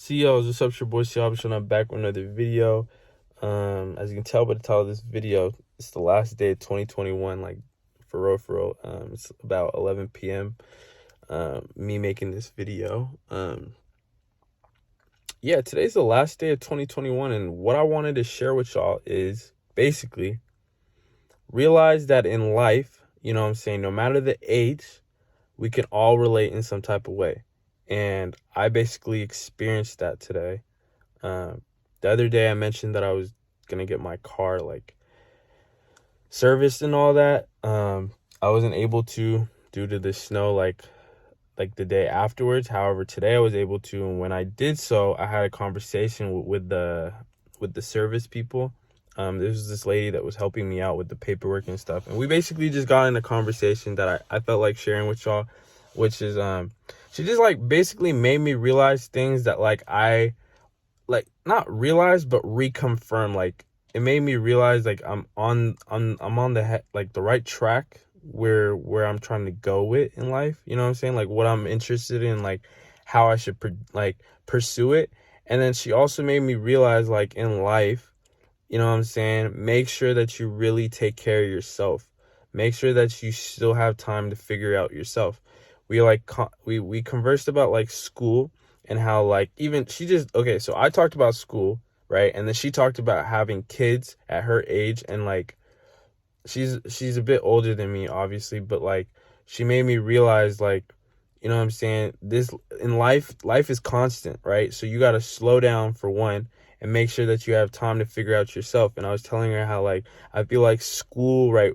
CEOs, what's up? It's your boy Siobhan, and I'm back with another video. As you can tell by the title of this video, it's the last day of 2021, like for real, for real. It's about 11 p.m. Me making this video. Yeah, today's the last day of 2021, and what I wanted to share with y'all is basically realize that in life, you know what I'm saying, no matter the age, we can all relate in some type of way. And I basically experienced that today. The other day I mentioned that I was gonna get my car like serviced and all that. I wasn't able to due to the snow like the day afterwards. However, today I was able to, and when I did so, I had a conversation with the service people. There was this lady that was helping me out with the paperwork and stuff, and we basically just got in a conversation that I felt like sharing with y'all, which is she just like basically made me realize things that like I like not realize but reconfirm. Like it made me realize like I'm on like the right track where I'm trying to go with in life, you know what I'm saying, like what I'm interested in, like how I should pursue it. And then she also made me realize like in life, you know what I'm saying, make sure that you really take care of yourself. Make sure that you still have time to figure out yourself. We conversed about like school and how like even she just okay, so I talked about school, right? And then she talked about having kids at her age, and like she's a bit older than me obviously, but like she made me realize like, you know what I'm saying, this in life is constant, right? So you got to slow down for one and make sure that you have time to figure out yourself. And I was telling her how like I feel like school, right,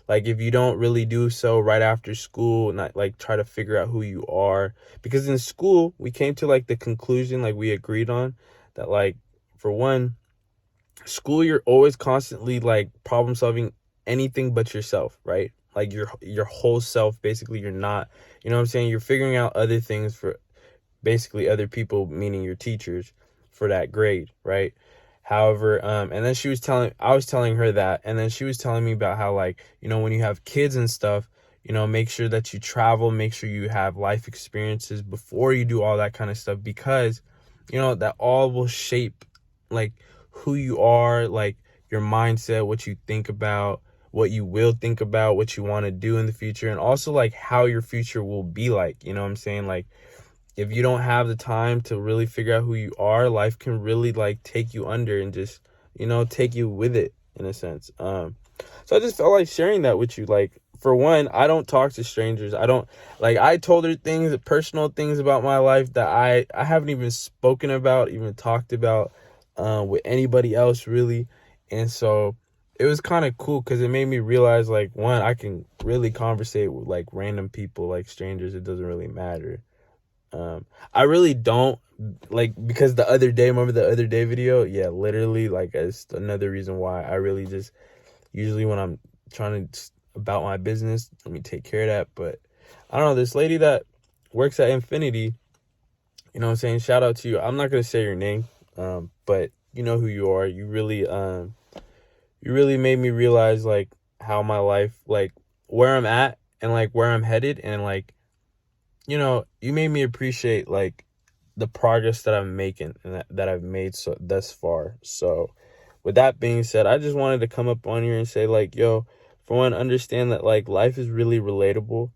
like if you don't really do so right after school, not like try to figure out who you are, because in school we came to like the conclusion, like we agreed on that, like for one, school you're always constantly like problem solving anything but yourself, right? Like your whole self, basically. You're not, you know what I'm saying, you're figuring out other things for basically other people, meaning your teachers, for that grade, right? However, and then I was telling her that, and then she was telling me about how like, you know, when you have kids and stuff, you know, make sure that you travel, make sure you have life experiences before you do all that kind of stuff, because you know that all will shape like who you are, like your mindset, what you think about, what you will think about, what you want to do in the future, and also like how your future will be like, you know what I'm saying? Like if you don't have the time to really figure out who you are, life can really like take you under and just, you know, take you with it in a sense. So I just felt like sharing that with you. Like for one, I don't talk to strangers. I don't, like, I told her things, personal things about my life that I haven't even spoken about, even talked about with anybody else really. And so it was kind of cool because it made me realize like, one, I can really conversate with like random people, like strangers. It doesn't really matter. I really don't, like, because remember the other day video? Yeah, literally, like, it's another reason why I really just, usually when I'm trying to, about my business, let me take care of that. But I don't know, this lady that works at Infinity, you know what I'm saying? Shout out to you. I'm not going to say your name, but you know who you are. You really made me realize, like, how my life, like, where I'm at and, like, where I'm headed, and, like, you know, you made me appreciate like the progress that I'm making and that I've made so thus far. So with that being said, I just wanted to come up on here and say like, yo, for one, understand that like life is really relatable.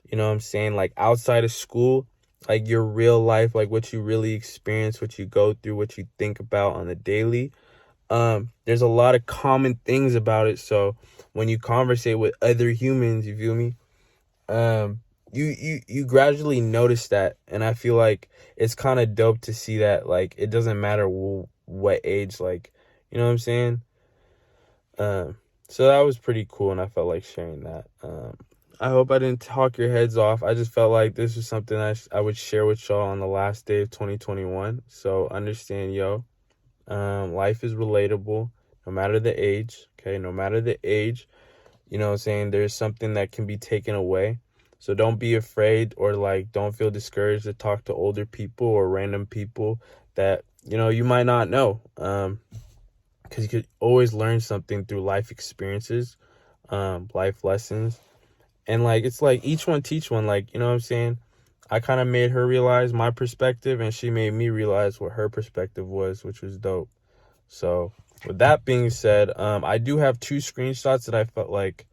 You know what I'm saying? Like outside of school, like your real life, like what you really experience, what you go through, what you think about on the daily. There's a lot of common things about it. So when you conversate with other humans, you feel me? um you gradually notice that, and I feel like it's kind of dope to see that like it doesn't matter what age, like, you know what I'm saying. So that was pretty cool, and I felt like sharing that. I hope I didn't talk your heads off. I just felt like this was something I would share with y'all on the last day of 2021. So understand, yo, life is relatable no matter the age. Okay, no matter the age, you know what I'm saying, there's something that can be taken away. So don't be afraid, or like don't feel discouraged to talk to older people or random people that, you know, you might not know. Because you could always learn something through life experiences, life lessons. And like it's like each one teach one, like, you know what I'm saying? I kind of made her realize my perspective, and she made me realize what her perspective was, which was dope. So with that being said, I do have 2 screenshots that I felt like,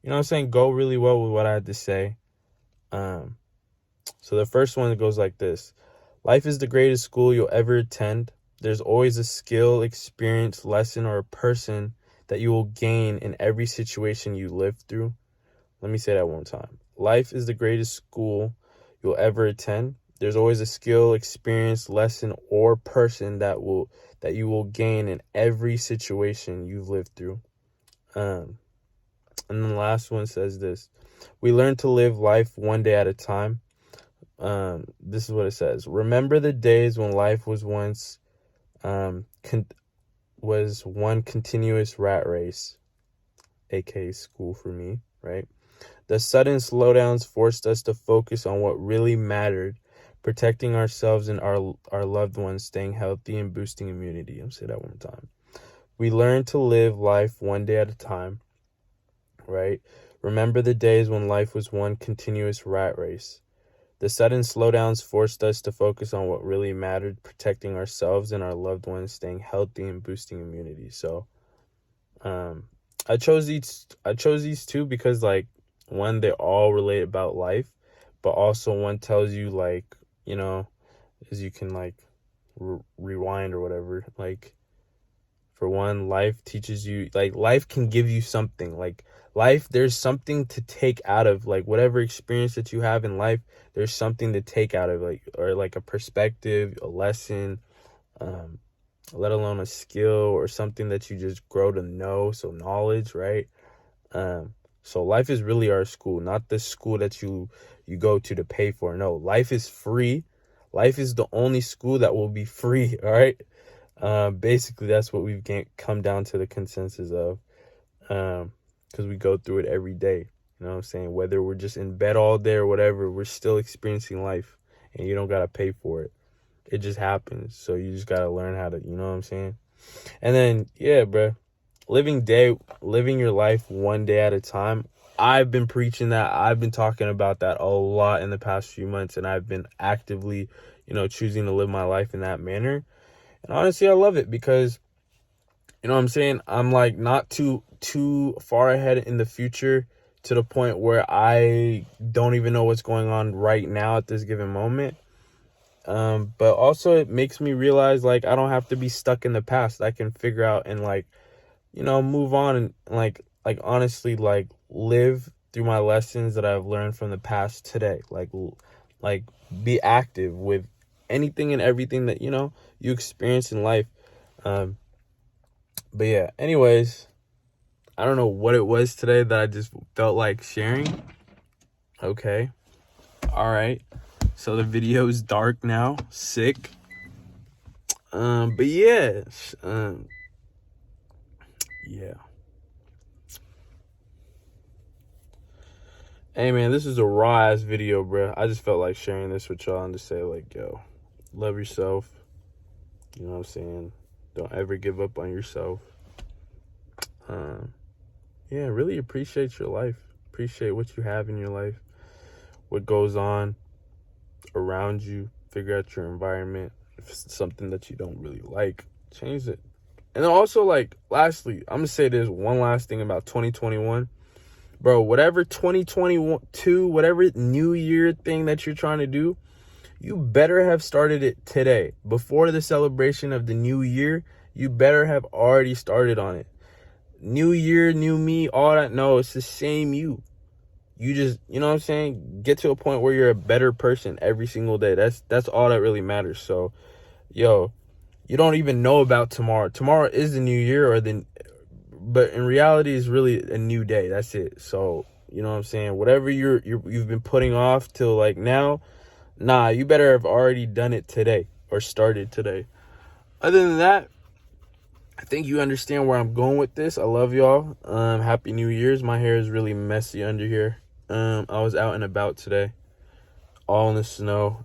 you know what I'm saying, go really well with what I had to say. So the first one goes like this. Life is the greatest school you'll ever attend. There's always a skill, experience, lesson, or a person that you will gain in every situation you live through. Let me say that one time. Life is the greatest school you'll ever attend. There's always a skill, experience, lesson, or person that you will gain in every situation you've lived through. And then the last one says this. We learn to live life one day at a time. This is what it says. Remember the days when life was once was one continuous rat race, aka school for me, right? The sudden slowdowns forced us to focus on what really mattered, protecting ourselves and our loved ones, staying healthy and boosting immunity. I'm going to say that one more time. We learn to live life one day at a time, right? Remember the days when life was one continuous rat race. The sudden slowdowns forced us to focus on what really mattered, protecting ourselves and our loved ones, staying healthy and boosting immunity. So, I chose these 2 because, like, one, they all relate about life, but also one tells you, like, you know, as you can, like, rewind or whatever. Like, for one, life teaches you, like, life can give you something. Like, life, there's something to take out of, like, whatever experience that you have in life, there's something to take out of, like, or like a perspective, a lesson, let alone a skill or something that you just grow to know. So knowledge, right? So life is really our school, not the school that you go to pay for. No, life is free. Life is the only school that will be free. All right. Basically, that's what we've come down to the consensus of, because we go through it every day. You know what I'm saying? Whether we're just in bed all day or whatever, we're still experiencing life, and you don't got to pay for it. It just happens. So you just got to learn how to, you know what I'm saying? And then, yeah, bro, living your life one day at a time. I've been preaching that. I've been talking about that a lot in the past few months, and I've been actively, choosing to live my life in that manner. And honestly, I love it because, you know what I'm saying? I'm like not too far ahead in the future to the point where I don't even know what's going on right now at this given moment. But also it makes me realize, like, I don't have to be stuck in the past. I can figure out and, like, move on and like honestly, like, live through my lessons that I've learned from the past today. Like be active with anything and everything that, you experience in life. But yeah, anyways, I don't know what it was today that I just felt like sharing. Okay. All right. So the video is dark now. Sick. But yeah. Yeah. Hey man, this is a raw ass video, bro. I just felt like sharing this with y'all and to say, like, yo, love yourself. You know what I'm saying? Don't ever give up on yourself. Yeah, really appreciate your life. Appreciate what you have in your life. What goes on around you. Figure out your environment. If it's something that you don't really like, change it. And then also, like, lastly, I'm going to say this one last thing about 2021. Bro, whatever 2022, whatever new year thing that you're trying to do, you better have started it today. Before the celebration of the new year, you better have already started on it. New year, new me, all that. No, it's the same you. You just, you know what I'm saying? Get to a point where you're a better person every single day. That's all that really matters. So, yo, you don't even know about tomorrow. Tomorrow is the new year, but in reality, it's really a new day. That's it. So, you know what I'm saying? Whatever you've been putting off till, like, now, nah, you better have already done it today or started today. Other than that, I think you understand where I'm going with this. I love y'all. Happy New Year's. My hair is really messy under here. I was out and about today, all in the snow.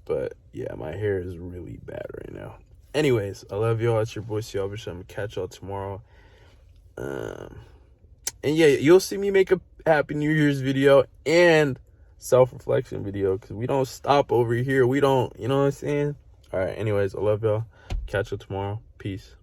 But yeah, my hair is really bad right now. Anyways, I love y'all. It's your boy Cialbert. I'm gonna catch y'all tomorrow. And yeah, you'll see me make a Happy New Year's video and self-reflection video, because we don't stop over here. We don't, you know what I'm saying? All right, anyways, I love y'all. Catch you tomorrow. Peace.